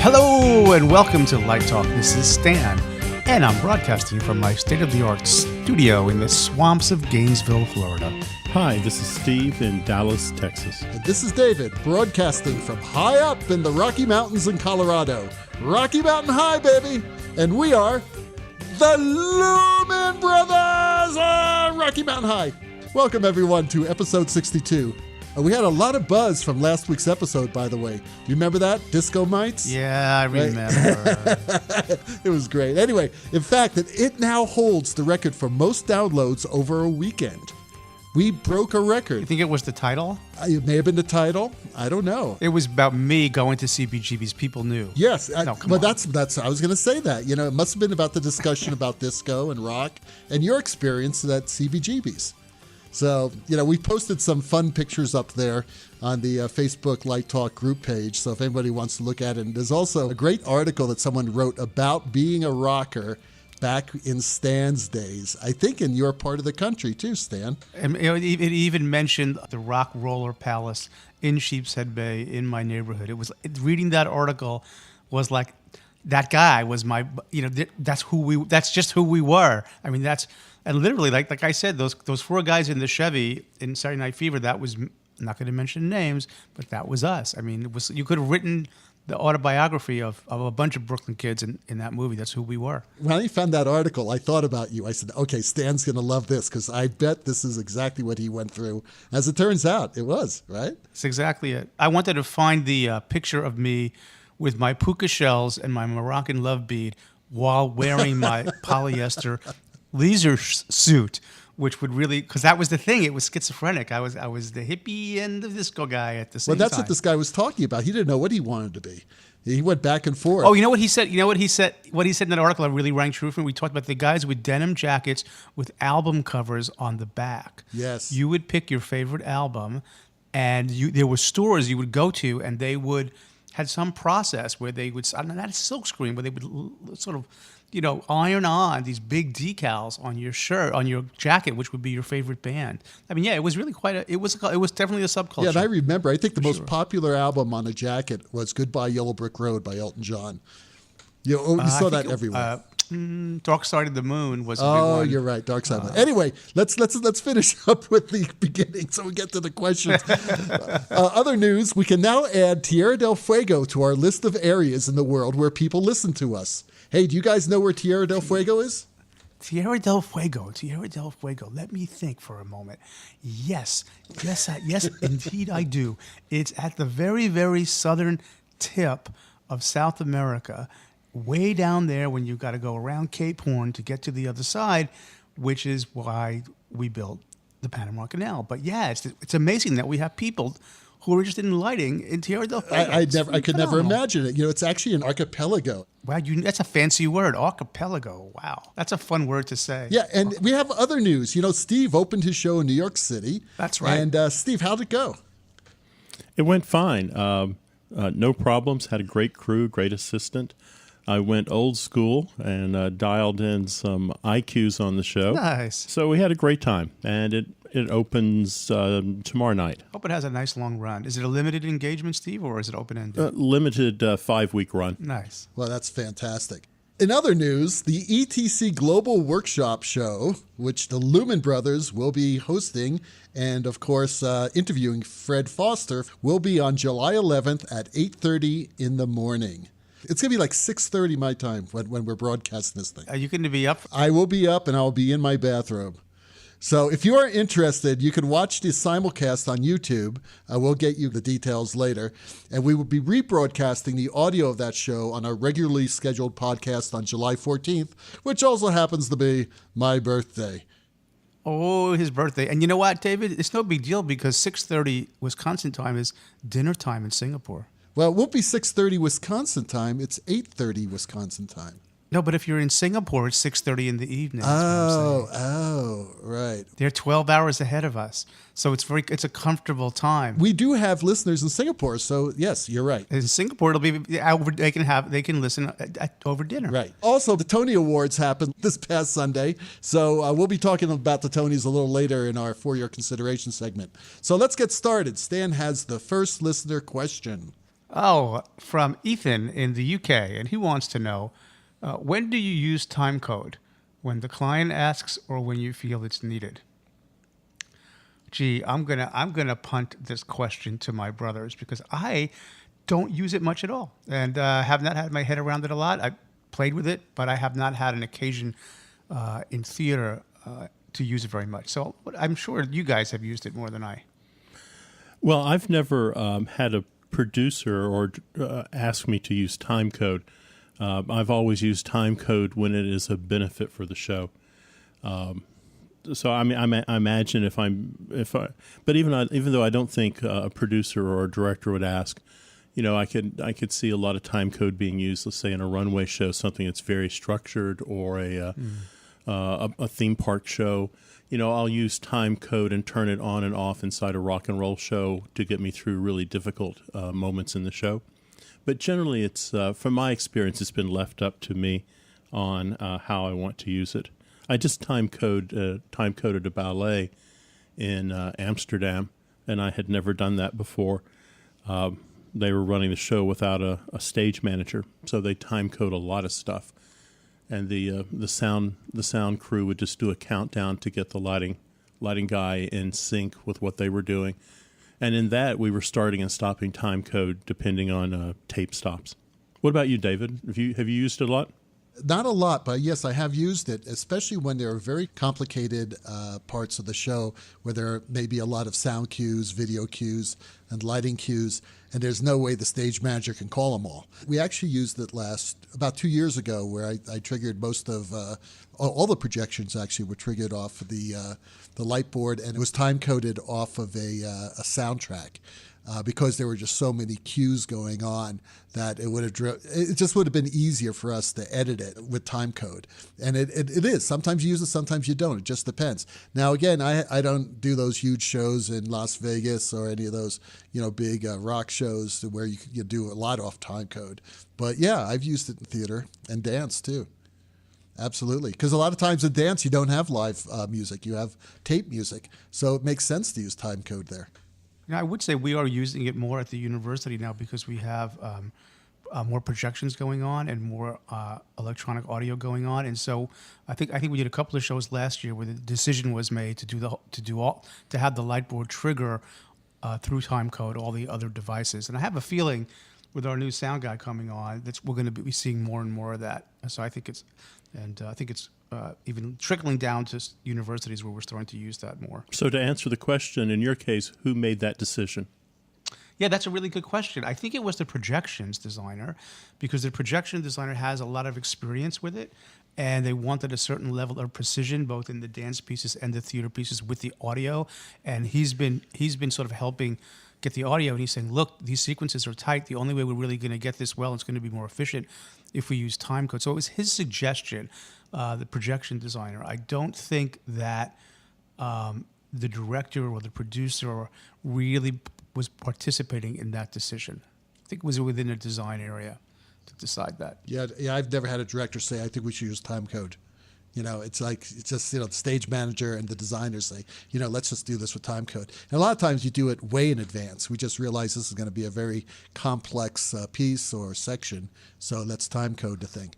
Hello and welcome to Light Talk. This is Stan, and I'm broadcasting from my state-of-the-art studio in the swamps of Gainesville, Florida. Hi, this is Steve in Dallas, Texas. And this is David, broadcasting from high up in the Rocky Mountains in Colorado. Rocky Mountain High, baby! And we are the Lumen Brothers on Rocky Mountain High. Welcome, everyone, to episode 62. We had a lot of buzz from last week's episode, by the way. Do you remember that? Disco Mites? Yeah, I remember. It was great. Anyway, in fact, it now holds the record for most downloads over a weekend. We broke a record. You think it was the title? It may have been the title. I don't know. It was about me going to CBGB's. People knew. Yes, No, come but on. that's. I was going to say that. You know, it must have been about the discussion about disco and rock and your experience at CBGB's. So, you know, we posted some fun pictures up there on the Facebook Light Talk group page. So if anybody wants to look at it, and there's also a great article that someone wrote about being a rocker back in Stan's days. I think in your part of the country too, Stan. And it even mentioned the Rock Roller Palace in Sheepshead Bay in my neighborhood. It was reading that article was like that guy was my. You know, that's just who we were. I mean, and literally like I said, those four guys in the Chevy in Saturday Night Fever. That was, I'm not going to mention names, but that was us. I mean, you could have written the autobiography of a bunch of Brooklyn kids in that movie. That's who we were. When I found that article, I thought about you. I said, okay, Stan's going to love this because I bet this is exactly what he went through. As it turns out, it was, right? That's exactly it. I wanted to find the picture of me with my Puka shells and my Moroccan love bead while wearing my polyester leisure suit, which would really, because that was the thing. It was schizophrenic. I was the hippie and the disco guy at the same time. Well, that's what this guy was talking about. He didn't know what he wanted to be. He went back and forth. Oh, you know what he said? What he said in that article really rang true for me. We talked about the guys with denim jackets with album covers on the back. Yes. You would pick your favorite album, and there were stores you would go to, and they had some process where they would, not a silk screen, but they would sort of, iron on these big decals on your shirt, on your jacket, which would be your favorite band. I mean, yeah, it was really it was definitely a subculture. Yeah, and I remember, I think the most popular album on a jacket was Goodbye Yellow Brick Road by Elton John. You saw that everywhere. Dark Side of the Moon was a big one. Oh, you're right, Dark Side. Anyway, let's finish up with the beginning so we get to the questions. Other news, we can now add Tierra del Fuego to our list of areas in the world where people listen to us. Hey, do you guys know where Tierra del Fuego is? Tierra del Fuego. Let me think for a moment. Yes, indeed I do. It's at the very, very southern tip of South America, way down there when you've got to go around Cape Horn to get to the other side, which is why we built the Panama Canal. But yeah, it's amazing that we have people who are interested in lighting in Tierra del Fuego. I could never imagine it. It's actually an archipelago. Wow, that's a fancy word, archipelago. Wow, that's a fun word to say. Yeah, and we have other news. Steve opened his show in New York City. That's right. And Steve, how'd it go? It went fine. No problems. Had a great crew, great assistant. I went old school and dialed in some IQs on the show. Nice. So we had a great time, and it opens tomorrow night. Hope it has a nice long run. Is it a limited engagement, Steve, or is it open-ended? Limited 5-week run. Nice. Well, that's fantastic. In other news, the ETC Global Workshop Show, which the Lumen Brothers will be hosting and, of course, interviewing Fred Foster, will be on July 11th at 8:30 in the morning. It's going to be like 6:30 my time when we're broadcasting this thing. Are you going to be up? I will be up, and I'll be in my bathrobe. So if you are interested, you can watch the simulcast on YouTube. We'll get you the details later. And we will be rebroadcasting the audio of that show on our regularly scheduled podcast on July 14th, which also happens to be my birthday. Oh, his birthday. And you know what, David? It's no big deal because 6:30 Wisconsin time is dinner time in Singapore. Well, it won't be 6:30 Wisconsin time. It's 8:30 Wisconsin time. No, but if you're in Singapore, it's 6:30 in the evening. That's what I'm saying. Right. They're 12 hours ahead of us. So it's a comfortable time. We do have listeners in Singapore, so yes, you're right. In Singapore, it'll be they can listen over dinner. Right. Also, the Tony Awards happened this past Sunday, so we'll be talking about the Tonys a little later in our For Your Consideration segment. So let's get started. Stan has the first listener question. Oh, from Ethan in the UK, and he wants to know, when do you use time code? When the client asks or when you feel it's needed? Gee, I'm gonna punt this question to my brothers because I don't use it much at all, and have not had my head around it a lot. I played with it, but I have not had an occasion in theater to use it very much. So I'm sure you guys have used it more than I. Well, I've never had a producer or ask me to use time code. I've always used time code when it is a benefit for the show. So I mean, I imagine but even though I don't think a producer or a director would ask, I could see a lot of time code being used. Let's say in a runway show, something that's very structured, or a theme park show. I'll use time code and turn it on and off inside a rock and roll show to get me through really difficult moments in the show. But generally, it's from my experience, it's been left up to me on how I want to use it. I just time coded a ballet in Amsterdam, and I had never done that before. They were running the show without a stage manager, so they time code a lot of stuff. And the sound crew would just do a countdown to get the lighting guy in sync with what they were doing. And in that, we were starting and stopping time code depending on tape stops. What about you, David? Have you used it a lot? Not a lot, but yes, I have used it, especially when there are very complicated parts of the show where there may be a lot of sound cues, video cues, and lighting cues, and there's no way the stage manager can call them all. We actually used it about 2 years ago, where I triggered most of all the projections. Actually, were triggered off of the light board, and it was time coded off of a soundtrack. Because there were just so many cues going on that it just would have been easier for us to edit it with time code. And it is. Sometimes you use it, sometimes you don't. It just depends. Now, again, I don't do those huge shows in Las Vegas or any of those big rock shows where you do a lot off time code. But yeah, I've used it in theater and dance too. Absolutely. Because a lot of times in dance, you don't have live music. You have tape music. So it makes sense to use time code there. I would say we are using it more at the university now because we have more projections going on and more electronic audio going on, and so I think we did a couple of shows last year where the decision was made to have the light board trigger through time code all the other devices, and I have a feeling with our new sound guy coming on that we're going to be seeing more and more of that. So I think it's even trickling down to universities where we're starting to use that more. So to answer the question, in your case, who made that decision? Yeah, that's a really good question. I think it was the projections designer, because the projection designer has a lot of experience with it, and they wanted a certain level of precision both in the dance pieces and the theater pieces with the audio. And he's been sort of helping get the audio, and he's saying, look, these sequences are tight. The only way we're really going to get this well, and it's going to be more efficient if we use time code. So it was his suggestion, the projection designer. I don't think that the director or the producer really was participating in that decision. I think it was within the design area to decide that. Yeah, I've never had a director say, I think we should use time code. It's just the stage manager and the designers say, let's just do this with time code. And a lot of times you do it way in advance. We just realize this is going to be a very complex piece or section, so let's time code the thing.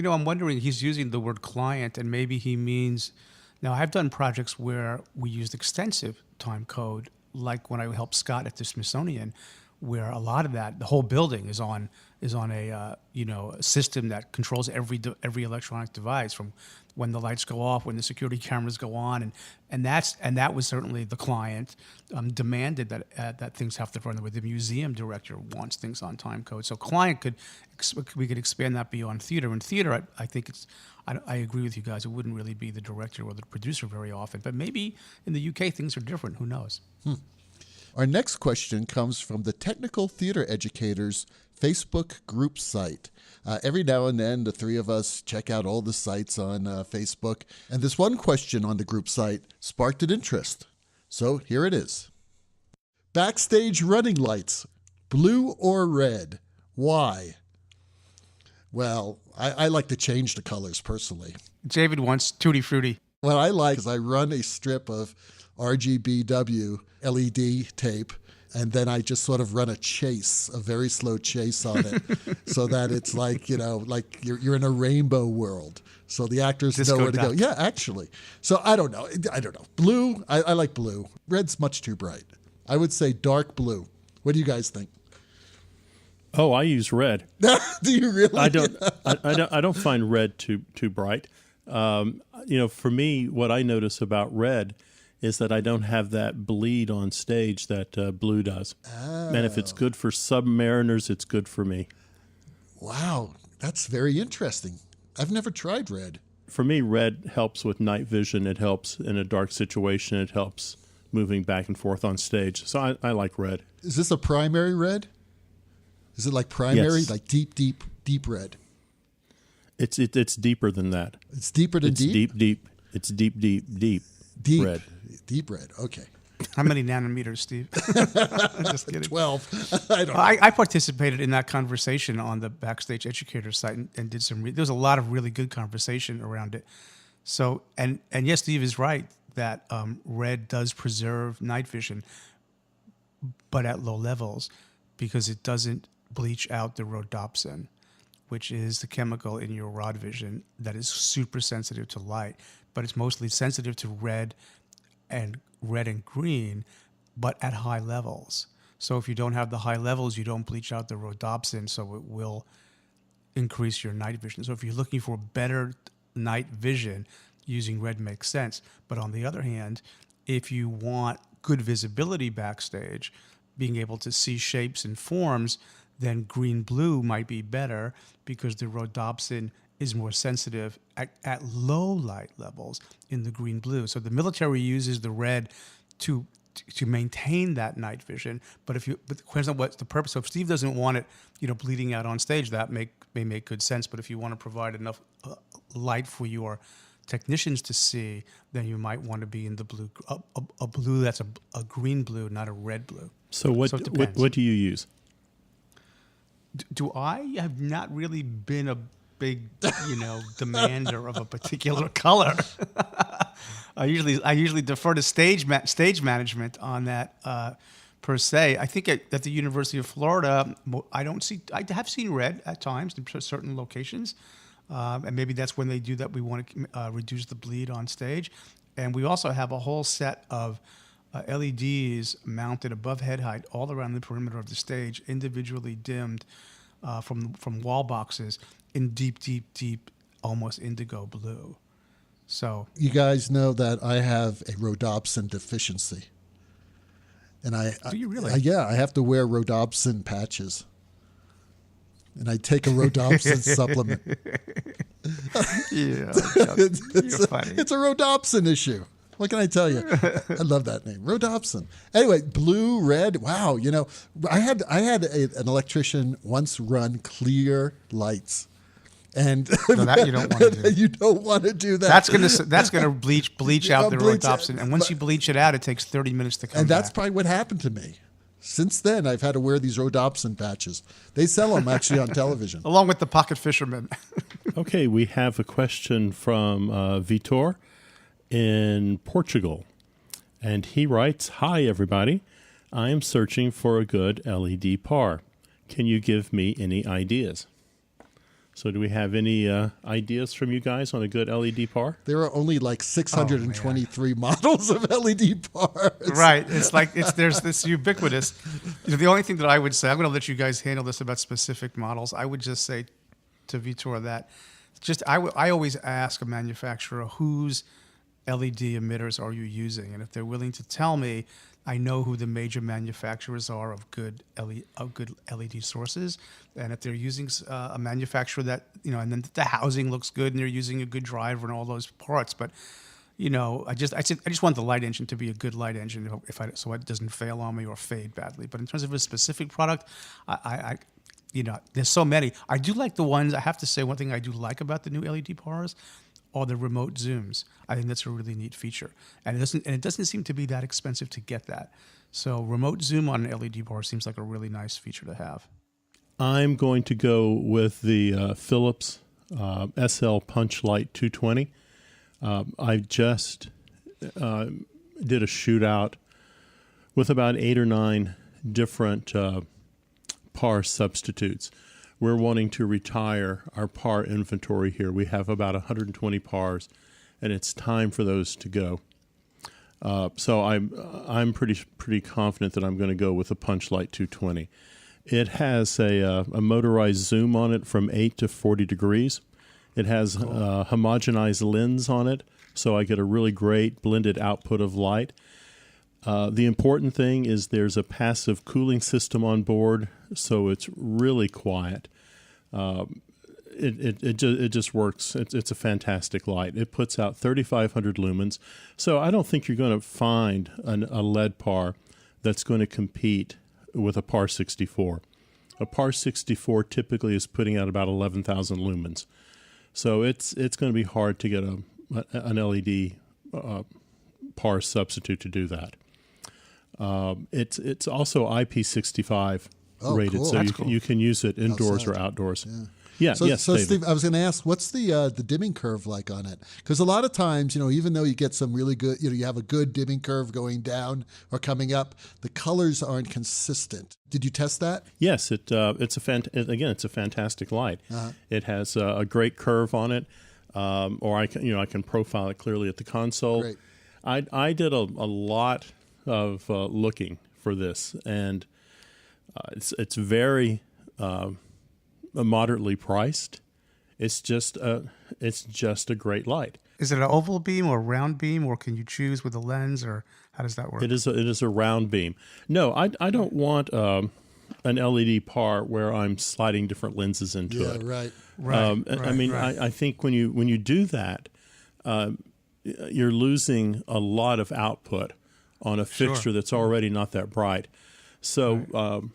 I'm wondering, he's using the word client, and maybe he means, now I've done projects where we used extensive time code, like when I helped Scott at the Smithsonian, where a lot of that, the whole building is on a system that controls every electronic device, from when the lights go off, when the security cameras go on, and that was certainly the client demanded that things have to run the way the museum director wants things on time code. So client we could expand that beyond theater. In theater, I think I agree with you guys. It wouldn't really be the director or the producer very often, but maybe in the UK things are different. Who knows? Our next question comes from the Technical Theater Educators Facebook group site. Every now and then, the three of us check out all the sites on Facebook, and this one question on the group site sparked an interest. So here it is. Backstage running lights, blue or red? Why? Well, I like to change the colors personally. David wants Tutti Frutti. What I like is I run a strip of RGBW LED tape and then I just sort of run a very slow chase on it, so that it's like like you're in a rainbow world. So the actors know where to go. Yeah, actually. So I don't know. Blue, I like blue. Red's much too bright. I would say dark blue. What do you guys think? Oh, I use red. Do you really? I don't. I don't find red too bright. For me, what I notice about red is that I don't have that bleed on stage that blue does. Oh. And if it's good for Submariners, it's good for me. Wow, that's very interesting. I've never tried red. For me, red helps with night vision. It helps in a dark situation. It helps moving back and forth on stage. So I like red. Is this a primary red? Is it like primary, yes. like deep red? It's deeper than that. It's deeper than deep? It's deep red. Deep red, okay. How many nanometers, Steve? Just kidding. 12. I don't know. I participated in that conversation on the Backstage Educator site and did some. There was a lot of really good conversation around it. So, and yes, Steve is right that red does preserve night vision, but at low levels, because it doesn't bleach out the rhodopsin, which is the chemical in your rod vision that is super sensitive to light, but it's mostly sensitive to red and green, but at high levels. So if you don't have the high levels, you don't bleach out the rhodopsin, so it will increase your night vision. So if you're looking for better night vision, using red makes sense. But on the other hand, if you want good visibility backstage, being able to see shapes and forms, then green-blue might be better because the rhodopsin is more sensitive at low light levels in the green-blue. So the military uses the red to maintain that night vision. But it depends on what's the purpose. So if Steve doesn't want it, bleeding out on stage, that may make good sense. But if you want to provide enough light for your technicians to see, then you might want to be in the blue, a blue that's a green blue, not a red blue. So what do you use? Do I have not really been a big, demander of a particular color. I usually defer to stage management on that per se. I think at the University of Florida, I have seen red at times in certain locations, and maybe that's when they do that. We want to reduce the bleed on stage, and we also have a whole set of LEDs mounted above head height all around the perimeter of the stage, individually dimmed from wall boxes in deep, almost indigo blue. So you guys know that I have a rhodopsin deficiency, and do you really? I have to wear rhodopsin patches, and I take a rhodopsin supplement. Yeah, it's a rhodopsin issue. What can I tell you? I love that name, Rhodopsin. Anyway, blue, red. Wow, I had an electrician once run clear lights, and no, that you don't want to do. You don't want to do that. That's gonna bleach out the rhodopsin, and once you bleach it out, it takes 30 minutes to come. And that's probably what happened to me. Since then, I've had to wear these rhodopsin patches. They sell them actually on television, along with the pocket fisherman. Okay, we have a question from Vitor in Portugal, and he writes, "Hi everybody, I am searching for a good LED par. Can you give me any ideas?" So do we have any ideas from you guys on a good LED par? There are only like 623 models of LED pars. Right. There's this ubiquitous. The only thing that I would say, I'm going to let you guys handle this about specific models. I would just say to Vitor that I always ask a manufacturer whose LED emitters are you using, and if they're willing to tell me, I know who the major manufacturers are of good LED sources, and if they're using a manufacturer that and then the housing looks good and they're using a good driver and all those parts, but I just want the light engine to be a good light engine so it doesn't fail on me or fade badly. But in terms of a specific product, I there's so many. I do like the ones. I have to say one thing I do like about the new LED pars are the remote zooms. I think that's a really neat feature, and it doesn't seem to be that expensive to get that. So remote zoom on an LED bar seems like a really nice feature to have. I'm going to go with the Philips SL PunchLite 220. I just did a shootout with about 8 or 9 different PAR substitutes. We're wanting to retire our PAR inventory here. We have about 120 PARs, and it's time for those to go. So I'm pretty confident that I'm going to go with a PunchLite 220. It has a motorized zoom on it from 8 to 40 degrees. It has a homogenized lens on it, so I get a really great blended output of light. The important thing is there's a passive cooling system on board, so it's really quiet. It just works. It's a fantastic light. It puts out 3,500 lumens, so I don't think you're going to find a LED PAR that's going to compete with a PAR 64. A PAR 64 typically is putting out about 11,000 lumens, so it's going to be hard to get an LED PAR substitute to do that. It's also IP65 rated, cool. so That's you can use it indoors outside or outdoors. Yeah. Yeah, So, yes, so David. Steve, I was going to ask, what's the dimming curve like on it? Because a lot of times, even though you get some really good, you have a good dimming curve going down or coming up, the colors aren't consistent. Did you test that? Yes, it's a fantastic light. Uh-huh. It has a great curve on it, or I can profile it clearly at the console. Great. I did a lot of looking for this, and it's very moderately priced. It's just a great light. Is it an oval beam or a round beam, or can you choose with a lens, or how does that work? It is a round beam. No, I don't want an LED PAR where I'm sliding different lenses into it. Right. I think when you do that, you're losing a lot of output on a fixture that's already not that bright. So,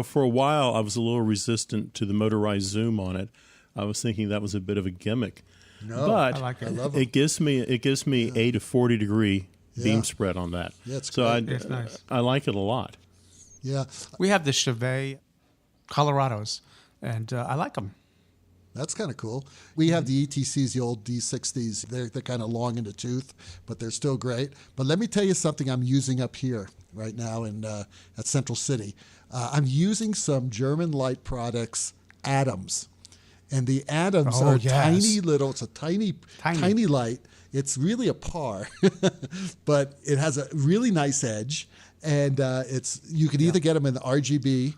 for a while I was a little resistant to the motorized zoom on it. I was thinking that was a bit of a gimmick. No, but I like it. I love it gives me 8 to 40 degree beam spread on that. Yeah, it's so great. It's nice. I like it a lot. Yeah, We have the Chevette Colorados, and I like them. that's kind of cool. We have the ETCs, the old D60s. They're kind of long in the tooth, but they're still great. But let me tell you something I'm using up here right now at Central City. I'm using some German light products, Atoms. And the Atoms are tiny little, it's a tiny light. It's really a PAR, but it has a really nice edge. And you can either get them in RGB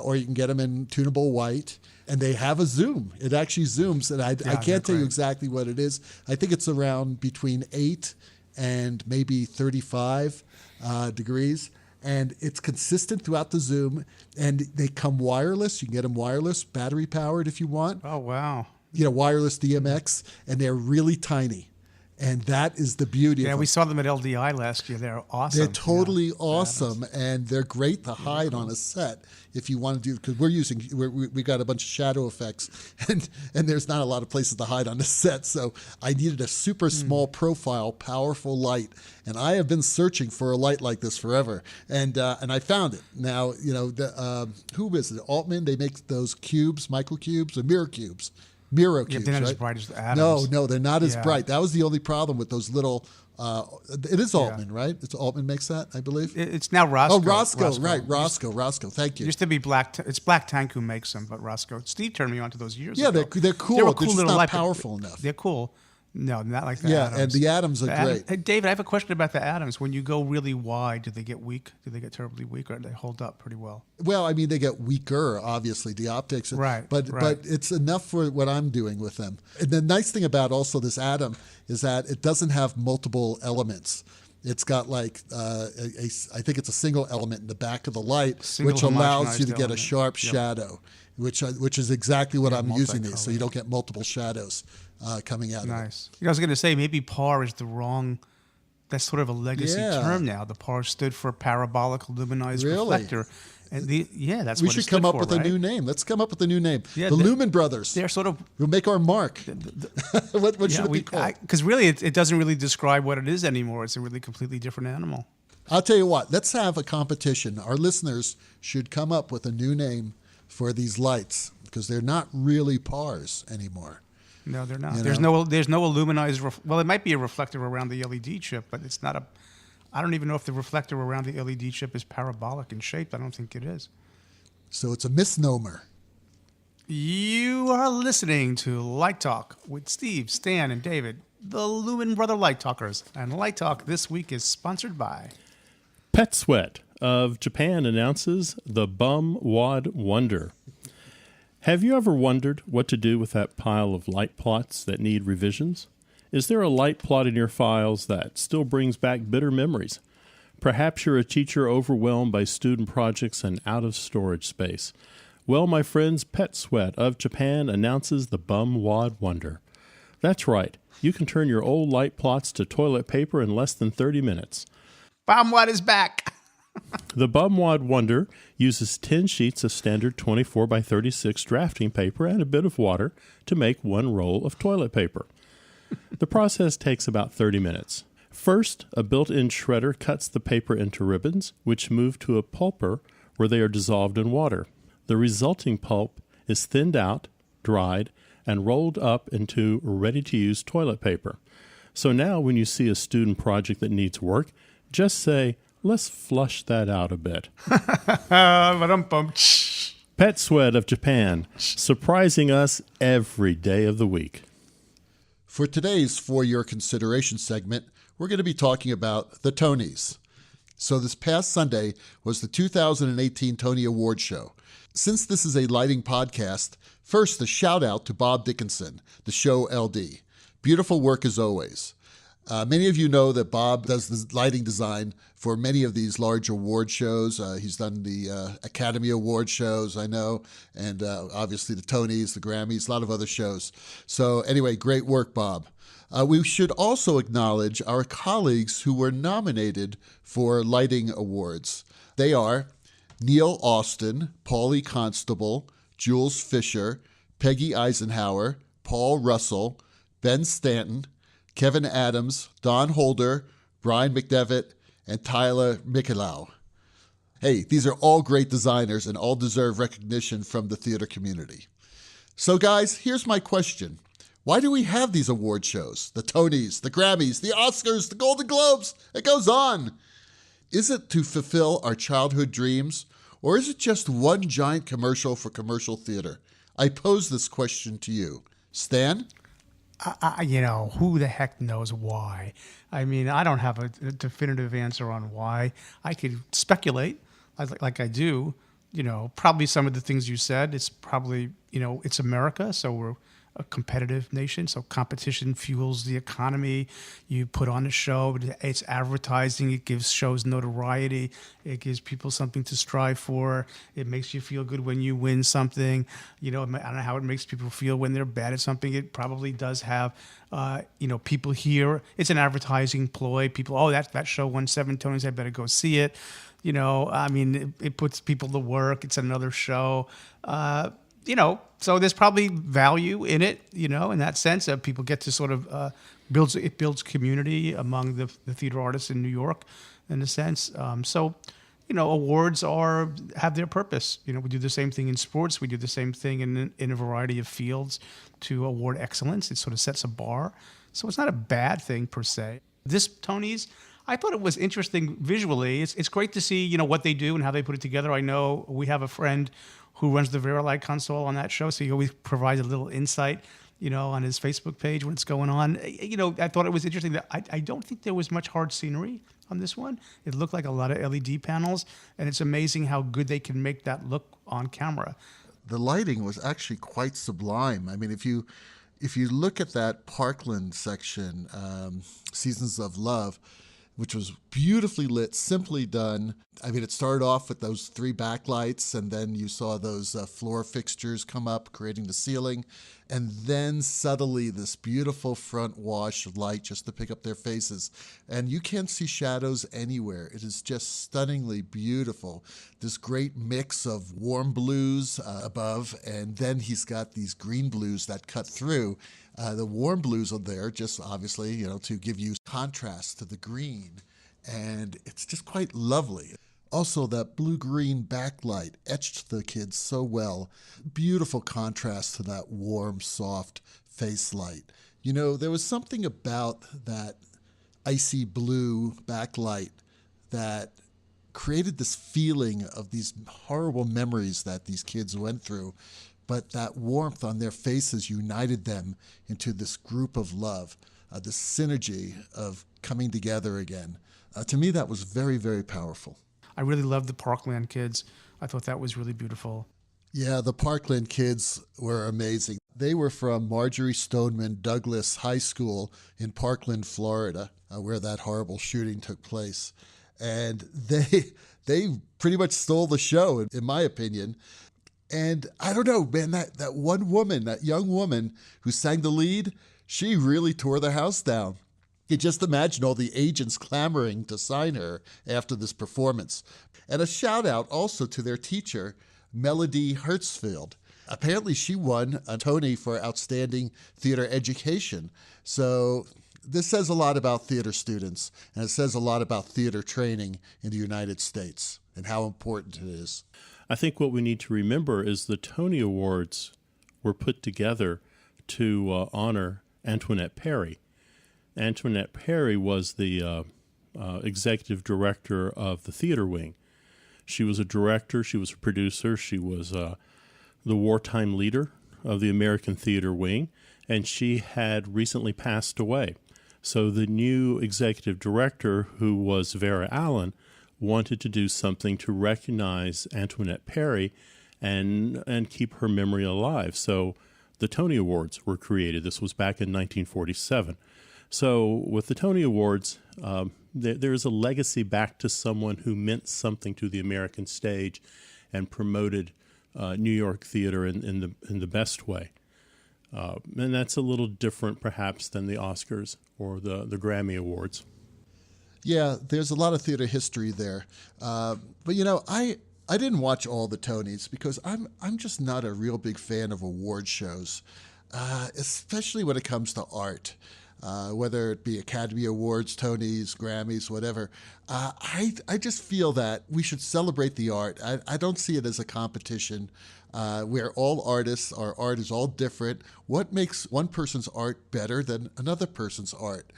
or you can get them in tunable white. And they have a zoom. It actually zooms. And I can't tell you exactly what it is. I think it's around between 8 and maybe 35 degrees. And it's consistent throughout the zoom. And they come wireless. You can get them wireless, battery powered if you want. Oh, wow. Wireless DMX. And they're really tiny. And that is the beauty of them. We saw them at LDI last year. They're awesome. They're totally awesome, and they're great to hide on a set if you want to do, because we got a bunch of shadow effects, and there's not a lot of places to hide on the set, so I needed a super small profile, powerful light, and I have been searching for a light like this forever, and I found it. Now, who is it? Altman, they make those cubes, microcubes, or mirror cubes. Miro cubes, they're not right? as bright as the Atoms. No, they're not as Yeah. bright. That was the only problem with those little. It is Altman, right? It's Altman makes that, I believe. It's now Roscoe. Oh, Roscoe, right? Roscoe. Thank you. Used to be it's Black Tank who makes them, but Roscoe. Steve turned me on to those years Yeah, ago. they're cool. They were They're cool just little not light, but powerful enough. They're cool. No, not like the Yeah, Atoms. and the Atoms are great. Hey, David, I have a question about the Atoms. When you go really wide, do they get weak? Do they get terribly weak, or do they hold up pretty well? Well, I mean, they get weaker, obviously, the optics. Right, But it's enough for what I'm doing with them. And the nice thing about also this Atom is that it doesn't have multiple elements. It's got like, I think it's a single element in the back of the light, which allows you to get a sharp shadow, which is exactly what I'm using these, so you don't get multiple shadows coming out of it. Nice. I was going to say, maybe PAR is the wrong, that's sort of a legacy term now. The PAR stood for parabolic luminized reflector. And that's we what it should stood come up for, with right? a new name. Let's come up with a new name. Yeah, the Lumen Brothers. They're sort of... We'll make our mark. What should it be called? Because really, it doesn't really describe what it is anymore. It's a really completely different animal. I'll tell you what. Let's have a competition. Our listeners should come up with a new name for these lights because they're not really PARs anymore. No, they're not. You There's no illuminized... well, it might be a reflector around the LED chip, but it's not a... I don't even know if the reflector around the LED chip is parabolic in shape. I don't think it is. So it's a misnomer. You are listening to Light Talk with Steve, Stan, and David, the Lumen Brother Light Talkers. And Light Talk this week is sponsored by Pet Sweat of Japan announces the Bum Wad Wonder. Have you ever wondered what to do with that pile of light plots that need revisions? Is there a light plot in your files that still brings back bitter memories? Perhaps you're a teacher overwhelmed by student projects and out of storage space. Well, my friends, Pet Sweat of Japan announces the Bum Wad Wonder. That's right. You can turn your old light plots to toilet paper in less than 30 minutes. Bum Wad is back. The Bum Wad Wonder uses 10 sheets of standard 24 by 36 drafting paper and a bit of water to make one roll of toilet paper. The process takes about 30 minutes. First, a built-in shredder cuts the paper into ribbons, which move to a pulper where they are dissolved in water. The resulting pulp is thinned out, dried, and rolled up into ready-to-use toilet paper. So now when you see a student project that needs work, just say, let's flush that out a bit. Pet Sweat of Japan, surprising us every day of the week. For today's For Your Consideration segment, we're going to be talking about the Tonys. So this past Sunday was the 2018 Tony Award Show. Since this is a lighting podcast, first a shout out to Bob Dickinson, the show LD. Beautiful work as always. Many of you know that Bob does the lighting design for many of these large award shows. He's done the Academy Award shows, I know, and obviously the Tonys, the Grammys, a lot of other shows. So anyway, great work, Bob. We should also acknowledge our colleagues who were nominated for lighting awards. They are Neil Austin, Paulie Constable, Jules Fisher, Peggy Eisenhower, Paul Russell, Ben Stanton, Kevin Adams, Don Holder, Brian McDevitt, and Tyler Mikelau. Hey, these are all great designers and all deserve recognition from the theater community. So guys, here's my question. Why do we have these award shows? The Tonys, the Grammys, the Oscars, the Golden Globes, it goes on. Is it to fulfill our childhood dreams, or is it just one giant commercial for commercial theater? I pose this question to you. Stan? Who the heck knows why? I mean, I don't have a definitive answer on why. I could speculate, like I do. Probably some of the things you said. It's probably, it's America, so we're a competitive nation, so competition fuels the economy. You put on a show, it's advertising, it gives shows notoriety, it gives people something to strive for, it makes you feel good when you win something. I don't know how it makes people feel when they're bad at something. It probably does have, people here. It's an advertising ploy. People, that show won 7 Tonys, I better go see it. It puts people to work. It's another show. So there's probably value in it, in that sense that people get to sort of builds community among the theater artists in New York, in a sense. Awards have their purpose. We do the same thing in sports. We do the same thing in a variety of fields to award excellence. It sort of sets a bar. So it's not a bad thing per se. This Tonys, I thought it was interesting visually. It's great to see, what they do and how they put it together. I know we have a friend who runs the Verilight console on that show, so he always provides a little insight, on his Facebook page when it's going on. I thought it was interesting that I don't think there was much hard scenery on this one. It looked like a lot of LED panels, and it's amazing how good they can make that look on camera. The lighting was actually quite sublime. I mean, if you look at that Parkland section, Seasons of Love, which was beautifully lit, simply done. I mean, it started off with those 3 backlights, and then you saw those floor fixtures come up, creating the ceiling, and then subtly this beautiful front wash of light just to pick up their faces. And you can't see shadows anywhere. It is just stunningly beautiful. This great mix of warm blues above, and then he's got these green blues that cut through. The warm blues are there just obviously, to give you contrast to the green. And it's just quite lovely. Also, that blue-green backlight etched the kids so well. Beautiful contrast to that warm, soft face light. There was something about that icy blue backlight that created this feeling of these horrible memories that these kids went through, but that warmth on their faces united them into this group of love, this synergy of coming together again. To me, that was very, very powerful. I really loved the Parkland kids. I thought that was really beautiful. Yeah, the Parkland kids were amazing. They were from Marjorie Stoneman Douglas High School in Parkland, Florida, where that horrible shooting took place. And they pretty much stole the show, in my opinion. And I don't know, man, that one woman, that young woman who sang the lead, she really tore the house down. You just imagine all the agents clamoring to sign her after this performance. And a shout out also to their teacher, Melody Herzfeld. Apparently she won a Tony for Outstanding Theater Education. So this says a lot about theater students, and it says a lot about theater training in the United States and how important it is. I think what we need to remember is the Tony Awards were put together to honor Antoinette Perry. Antoinette Perry was the executive director of the theater wing. She was a director, she was a producer, she was the wartime leader of the American theater wing, and she had recently passed away. So the new executive director, who was Vera Allen, wanted to do something to recognize Antoinette Perry and keep her memory alive. So the Tony Awards were created. This was back in 1947. So with the Tony Awards, there's a legacy back to someone who meant something to the American stage and promoted New York theater in the best way. And that's a little different, perhaps, than the Oscars or the Grammy Awards. Yeah, there's a lot of theater history there. But, I didn't watch all the Tonys because I'm just not a real big fan of award shows, especially when it comes to art. Whether it be Academy Awards, Tonys, Grammys, whatever. I just feel that we should celebrate the art. I don't see it as a competition where all artists, our art is all different. What makes one person's art better than another person's art?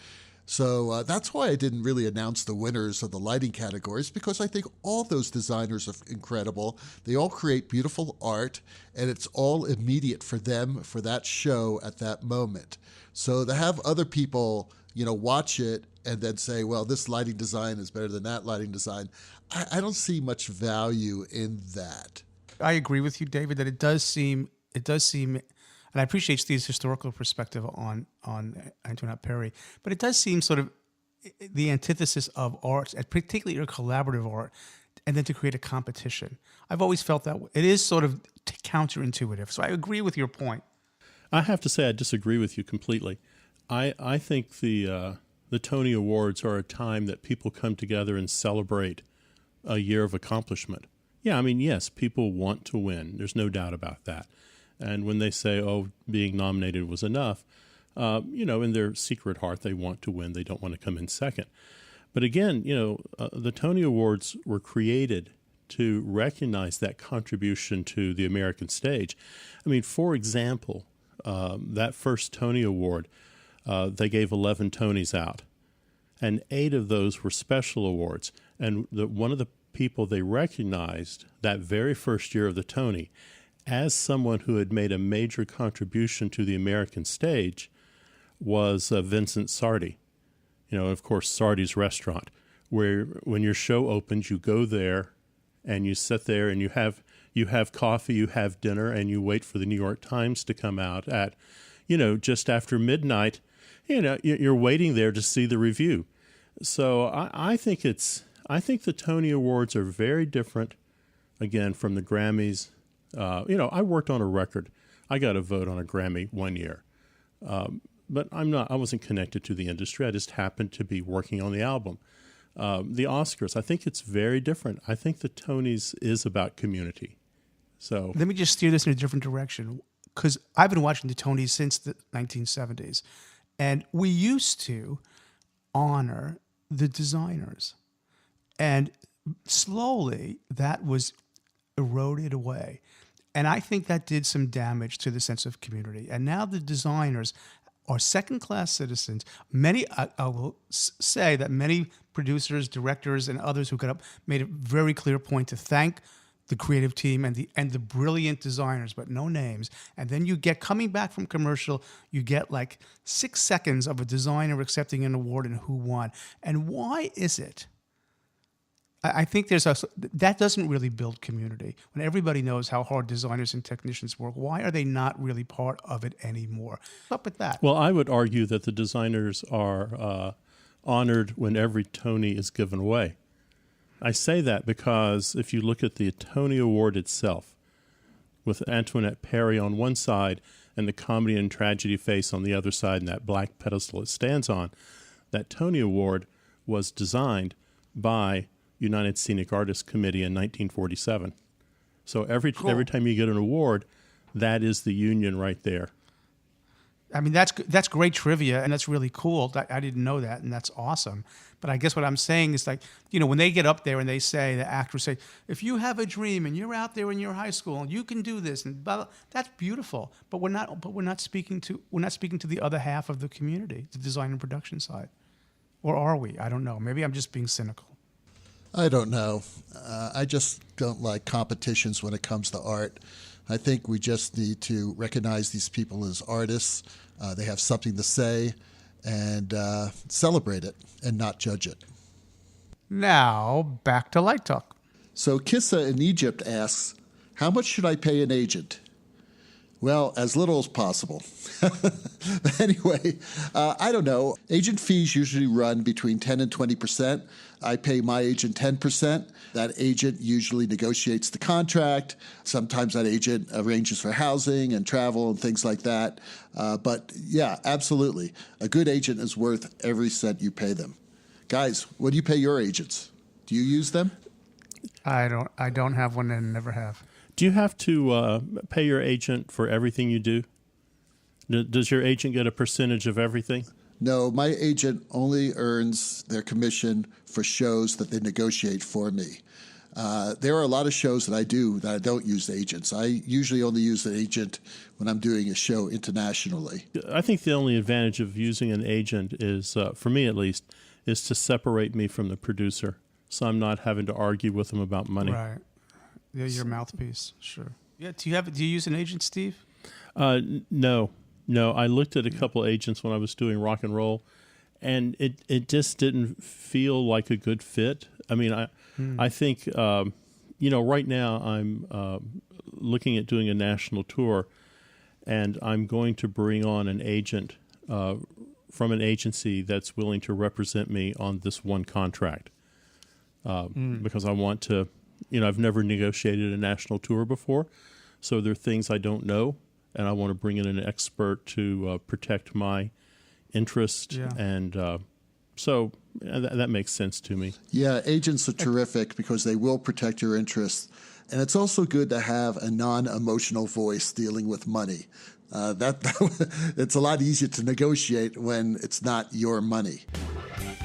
So that's why I didn't really announce the winners of the lighting categories, because I think all those designers are incredible. They all create beautiful art, and it's all immediate for them for that show at that moment. So to have other people, watch it and then say, well, this lighting design is better than that lighting design, I don't see much value in that. I agree with you, David, that it does seem, and I appreciate Steve's historical perspective on Antoinette Perry, but it does seem sort of the antithesis of art, and particularly your collaborative art, and then to create a competition. I've always felt that it is sort of counterintuitive. So I agree with your point. I have to say I disagree with you completely. I think the Tony Awards are a time that people come together and celebrate a year of accomplishment. Yeah, I mean, yes, people want to win. There's no doubt about that. And when they say, oh, being nominated was enough, in their secret heart, they want to win. They don't want to come in second. But again, the Tony Awards were created to recognize that contribution to the American stage. I mean, for example, that first Tony Award, they gave 11 Tonys out, and 8 of those were special awards. And one of the people they recognized that very first year of the Tony as someone who had made a major contribution to the American stage was Vincent Sardi. Of course, Sardi's Restaurant, where when your show opens, you go there and you sit there and you have coffee, you have dinner, and you wait for the New York Times to come out at, just after midnight. You're waiting there to see the review. So I think the Tony Awards are very different, again, from the Grammys. I worked on a record. I got a vote on a Grammy one year. But I wasn't connected to the industry. I just happened to be working on the album. The Oscars, I think it's very different. I think the Tonys is about community. So let me just steer this in a different direction, because I've been watching the Tonys since the 1970s, and we used to honor the designers, and slowly that was eroded away. And I think that did some damage to the sense of community. And now the designers, are second-class citizens. Many, I will say that many producers, directors, and others who got up made a very clear point to thank the creative team and the brilliant designers, but no names. And then you get, coming back from commercial, you get like 6 seconds of a designer accepting an award and who won. And why is it? I think that doesn't really build community. When everybody knows how hard designers and technicians work, why are they not really part of it anymore? What's up with that? Well, I would argue that the designers are honored when every Tony is given away. I say that because if you look at the Tony Award itself, with Antoinette Perry on one side and the comedy and tragedy face on the other side and that black pedestal it stands on, that Tony Award was designed by United Scenic Artists Committee in 1947. So every time you get an award, that is the union right there. I mean, that's great trivia, and that's really cool. I didn't know that, and that's awesome. But I guess what I'm saying is, like, you know, when they get up there and they say, the actors say, if you have a dream and you're out there in your high school and you can do this, and blah, blah, that's beautiful. But we're not speaking to the other half of the community, the design and production side, or are we? I don't know. Maybe I'm just being cynical. I don't know. I just don't like competitions when it comes to art. I think we just need to recognize these people as artists. They have something to say, and celebrate it and not judge it. Now, back to Light Talk. So Kissa in Egypt asks, how much should I pay an agent? Well, as little as possible. Anyway, I don't know. Agent fees usually run between 10 and 20%. I pay my agent 10%. That agent usually negotiates the contract. Sometimes that agent arranges for housing and travel and things like that. But yeah, absolutely. A good agent is worth every cent you pay them. Guys, what do you pay your agents? Do you use them? I don't have one and never have. Do you have to pay your agent for everything you do? Does your agent get a percentage of everything? No, my agent only earns their commission for shows that they negotiate for me. There are a lot of shows that I do that I don't use agents. I usually only use an agent when I'm doing a show internationally. I think the only advantage of using an agent is, for me at least, is to separate me from the producer, so I'm not having to argue with them about money. Right. Yeah, your mouthpiece. Sure. Yeah. Do you use an agent, Steve? No. I looked at a couple agents when I was doing rock and roll, and it just didn't feel like a good fit. I mean, I think right now I'm looking at doing a national tour, and I'm going to bring on an agent from an agency that's willing to represent me on this one contract because I want to. I've never negotiated a national tour before, so there are things I don't know, and I want to bring in an expert to protect my interest, and so that makes sense to me. Yeah, agents are terrific because they will protect your interests, and it's also good to have a non-emotional voice dealing with money. It's a lot easier to negotiate when it's not your money.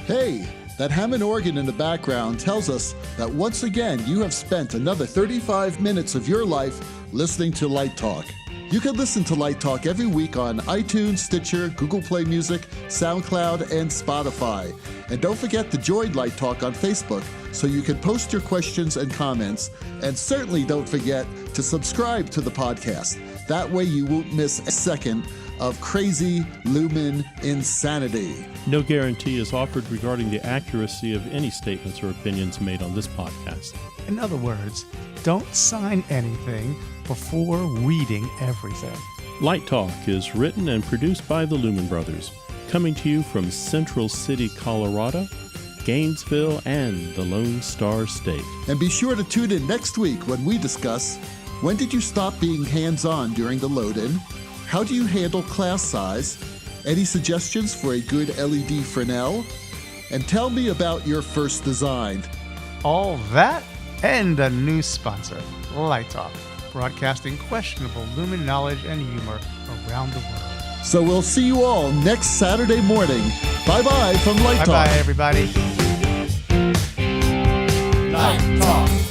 Hey! That Hammond organ in the background tells us that once again you have spent another 35 minutes of your life listening to Light Talk. You can listen to Light Talk every week on iTunes, Stitcher, Google Play Music, SoundCloud, and Spotify. And don't forget to join Light Talk on Facebook so you can post your questions and comments. And certainly don't forget to subscribe to the podcast. That way you won't miss a second of crazy Lumen insanity. No guarantee is offered regarding the accuracy of any statements or opinions made on this podcast. In other words, don't sign anything before reading everything. Light Talk is written and produced by the Lumen Brothers, coming to you from Central City, Colorado, Gainesville, and the Lone Star State. And be sure to tune in next week when we discuss, when did you stop being hands-on during the load-in? How do you handle class size? Any suggestions for a good LED Fresnel? And tell me about your first design. All that and a new sponsor, Light Talk, broadcasting questionable Lumen knowledge and humor around the world. So we'll see you all next Saturday morning. Bye-bye from Light Talk. Bye-bye, everybody. Light Talk.